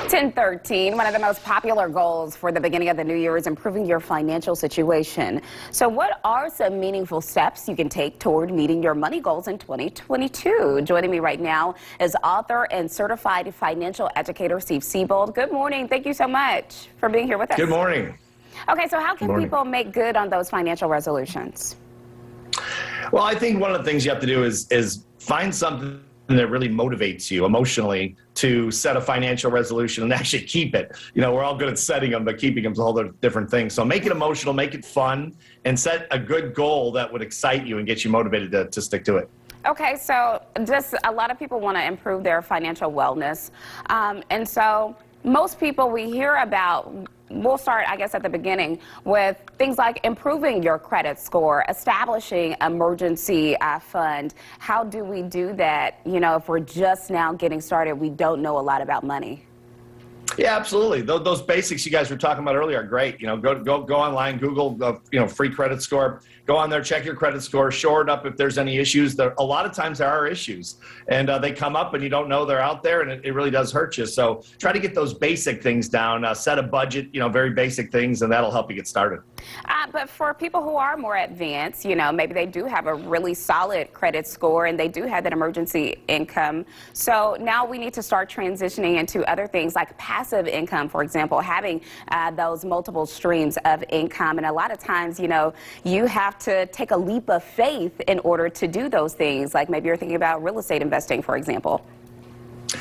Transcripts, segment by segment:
1013, one of the most popular goals for the beginning of the new year is improving your financial situation. So what are some meaningful steps you can take toward meeting your money goals in 2022? Joining me right now is author and certified financial educator Steve Siebold. Good morning. Thank you so much for being here with us. Good morning. Okay, so how can people make good on those financial resolutions? Well, I think one of the things you have to do is find something that really motivates you emotionally to set a financial resolution and actually keep it. You know, we're all good at setting them, but keeping them is a whole different thing. So make it emotional, make it fun, and set a good goal that would excite you and get you motivated to stick to it. Okay, so just a lot of people want to improve their financial wellness. And so most people we hear about, we'll start, I guess, at the beginning with things like improving your credit score, establishing emergency fund. How do we do that, you know, if we're just now getting started, we don't know a lot about money? Yeah, absolutely. Those basics you guys were talking about earlier are great. You know, go online, Google, free credit score. Go on there, check your credit score, shore it up if there's any issues. A lot of times there are issues, and they come up and you don't know they're out there, and it really does hurt you. So try to get those basic things down. Set a budget, very basic things, and that'll help you get started. But for people who are more advanced, maybe they do have a really solid credit score and they do have that emergency income. So now we need to start transitioning into other things like passive income, for example, having those multiple streams of income. And a lot of times, you have to take a leap of faith in order to do those things. Like maybe you're thinking about real estate investing, for example.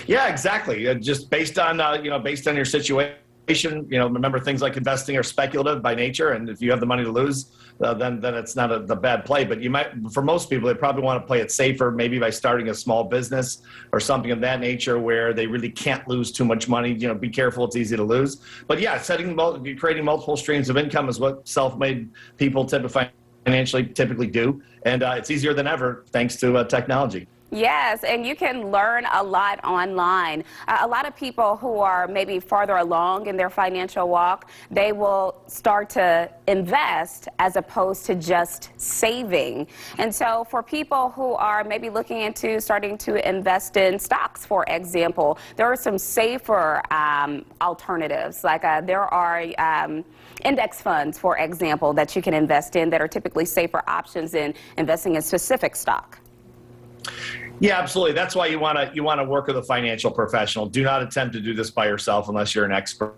Yeah, exactly. Just based on your situation. Remember, things like investing are speculative by nature, and if you have the money to lose, then it's not the bad play. But for most people, they probably want to play it safer, maybe by starting a small business or something of that nature where they really can't lose too much money. Be careful; it's easy to lose. But yeah, creating multiple streams of income is what self-made people financially typically do, and it's easier than ever thanks to technology. Yes, and you can learn a lot online. A lot of people who are maybe farther along in their financial walk, they will start to invest as opposed to just saving. And so for people who are maybe looking into starting to invest in stocks, for example, there are some safer alternatives. Like there are index funds, for example, that you can invest in that are typically safer options than investing in specific stock. Yeah, absolutely. That's why you want to work with a financial professional. Do not attempt to do this by yourself unless you're an expert.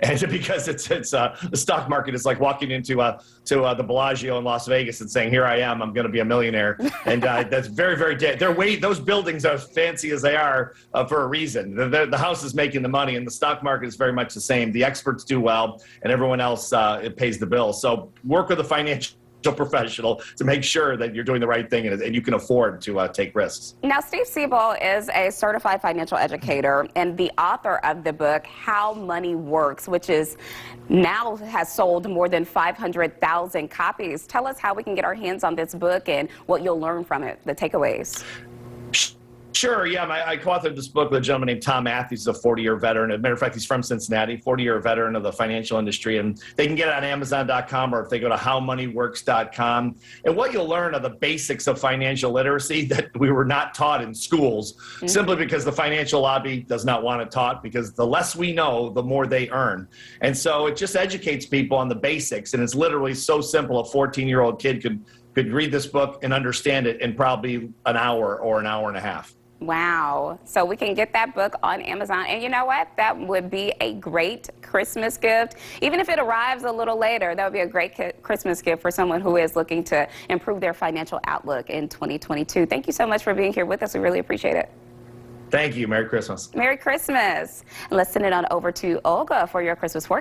And because the stock market is like walking into the Bellagio in Las Vegas and saying, "Here I am, I'm going to be a millionaire." And that's very, very those buildings are as fancy as they are for a reason. The house is making the money, and the stock market is very much the same. The experts do well, and everyone else it pays the bill. So work with a financial professional to make sure that you're doing the right thing and you can afford to take risks. Now, Steve Siebold is a certified financial educator and the author of the book, How Money Works, which is now has sold more than 500,000 copies. Tell us how we can get our hands on this book and what you'll learn from it, the takeaways. Sure, yeah. I co-authored this book with a gentleman named Tom Matthews, a 40-year veteran. As a matter of fact, he's from Cincinnati, 40-year veteran of the financial industry. And they can get it on Amazon.com or if they go to howmoneyworks.com. And what you'll learn are the basics of financial literacy that we were not taught in schools, simply because the financial lobby does not want it taught, because the less we know, the more they earn. And so it just educates people on the basics. And it's literally so simple. A 14-year-old kid could read this book and understand it in probably an hour or an hour and a half. Wow. So we can get that book on Amazon. And you know what? That would be a great Christmas gift. Even if it arrives a little later, that would be a great Christmas gift for someone who is looking to improve their financial outlook in 2022. Thank you so much for being here with us. We really appreciate it. Thank you. Merry Christmas. Merry Christmas. Let's send it on over to Olga for your Christmas forecast.